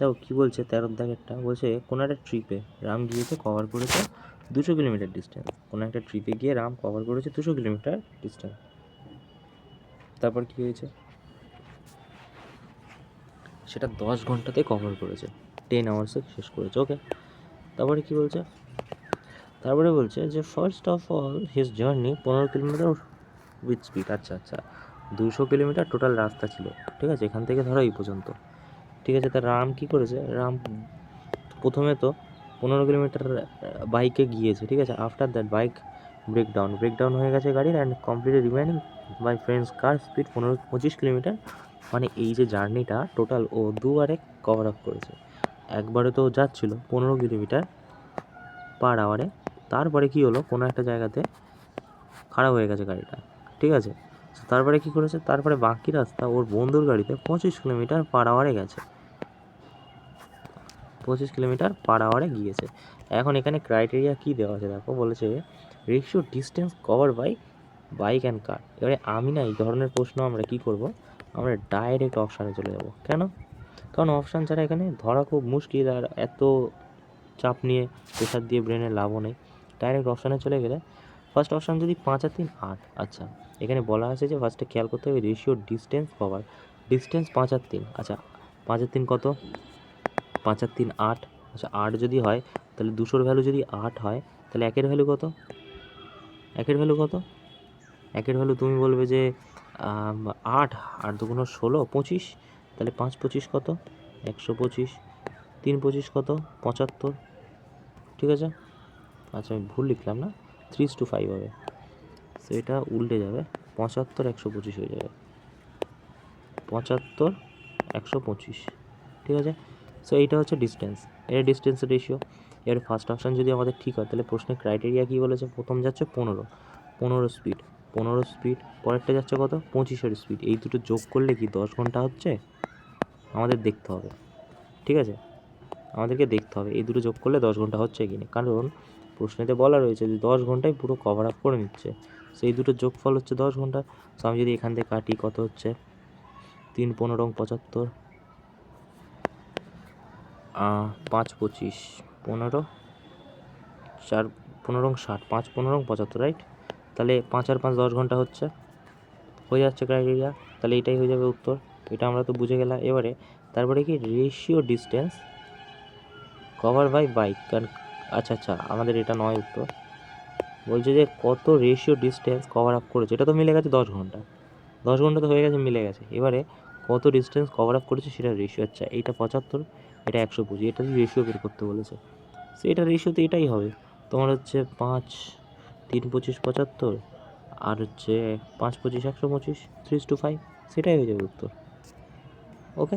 দেখো কী বলছে 13 দাগেরটা, বলছে কোনো একটা ট্রিপে রাম গিয়েছে কভার করেছে 200 কিলোমিটার ডিস্টেন্স। কোনো একটা ট্রিপে গিয়ে রাম কভার করেছে 200 কিলোমিটার ডিস্টেন্স। তারপর কী হয়েছে, সেটা 10 ঘন্টাতে কভার করেছে, 10 আওয়ার্সে শেষ করেছে। ওকে, তারপরে কী বলছে, তারপরে বলছে যে first of all his journey 15 kilometre with speed. আচ্ছা 200 কিলোমিটার টোটাল রাস্তা ছিল, ঠিক আছে, এখান থেকে ধরো এই পর্যন্ত, ঠিক আছে। তা রাম কী করেছে, রাম প্রথমে তো 15 কিলোমিটার বাইকে গিয়েছে, ঠিক আছে। আফটার দ্যাট বাইক ব্রেকডাউন হয়ে গেছে গাড়ির, and complete remaining by friends car speed 25 kilometre. মানে এই যে জার্নিটা টোটাল ও দুবারে কভার আপ করেছে। একবারে তো যাচ্ছিল 15 কিলোমিটার পার আওয়ারে, তারপরে কী হলো, কোনো একটা জায়গাতে খারাপ হয়ে গেছে গাড়িটা, ঠিক আছে। তারপরে কী করেছে, তারপরে বাকি রাস্তা ওর বন্ধুর গাড়িতে 25 কিলোমিটার পার আওয়ারে গেছে, 25 কিলোমিটার পার আওয়ারে গিয়েছে। এখন এখানে ক্রাইটেরিয়া কী দেওয়া আছে দেখো, বলেছে ratio distance cover by bike and car. এবারে আমি না এই ধরনের প্রশ্ন আমরা কী করব, আমরা ডাইরেক্ট অপশানে চলে যাব। কেন? কারণ অপশান ছাড়া এখানে ধরা খুব মুশকিল, আর এত চাপ নিয়ে প্রেশার দিয়ে ব্রেনে লাভও নেই। ডাইরেক্ট অপশানে চলে গেলে ফার্স্ট অপশান যদি 5 আর 3 8, আচ্ছা এখানে বলা আছে যে ফার্স্টে খেয়াল করতে হবে রেশিও ডিস্টেন্স কভার, ডিস্টেন্স 5 আর 3, আচ্ছা 5 আর 3 কত, 5 আর 3 8, আচ্ছা 8 যদি হয় তাহলে 200-র ভ্যালু যদি 8 হয় তাহলে একের ভ্যালু কত, একের ভ্যালু কত, একের ভ্যালু তুমি বলবে যে 8 আর দুগুণ 16 25, তাহলে 5 25 কত, 125, 3 25 কত, 75, ঠিক আছে। আচ্ছা আমি ভুল লিখলাম না, 3:5 হবে, সো এটা উল্টে যাবে, 75 125 হয়ে যাবে, 75 125, ঠিক আছে। সো এইটা হচ্ছে ডিস্টেন্স, এটা ডিস্টেন্সের রেশিও। এর ফার্স্ট অপশান যদি আমাদের ঠিক হয় তাহলে প্রশ্নের ক্রাইটেরিয়া কী বলেছে, প্রথম যাচ্ছে 15 স্পিড, 15 স্পিড, পরেরটা যাচ্ছে কত 25-এর স্পিড। এই দুটো যোগ করলে কি 10 ঘন্টা হচ্ছে, আমাদের দেখতে হবে, ঠিক আছে, আমাদেরকে দেখতে হবে এই দুটো যোগ করলে 10 ঘন্টা হচ্ছে কি না, কারণ প্রশ্নেতে বলা রয়েছে যে 10 ঘন্টায় পুরো কভার আপ করে নিচ্ছে, সেই দুটো যোগফল হচ্ছে 10 ঘন্টা। সো আমি যদি এখান থেকে কাটি কত হচ্ছে, 3 15 75, 5 25 15, 4 15 60, 5 15 75, রাইট। তাহলে 5 আর 5 10 ঘন্টা হচ্ছে, হয়ে যাচ্ছে ক্রাইটেরিয়া, তাহলে এটাই হয়ে যাবে উত্তর। এটা আমরা তো বুঝে গেলাম। এবারে তারপরে কি ratio distance cover by bike, কারণ আচ্ছা আমাদের এটা নয় উত্তর, বলছে যে কত রেশিও ডিস্টেন্স কভার আপ করেছে, এটা তো মিলে গেছে 10 ঘন্টা, 10 ঘন্টা তো হয়ে গেছে, মিলে গেছে। এবারে কত ডিস্টেন্স কভার আপ করেছে সেটা রেশিও, আচ্ছা এইটা 75, এটা 125, এটা রেশিও বের করতে বলেছে। সো এটা রেশিওতে এটাই হবে তোমার হচ্ছে 5 3 25 75, আর হচ্ছে 5 25 125, 3:5, সেটাই হয়ে যাবে উত্তর। ওকে।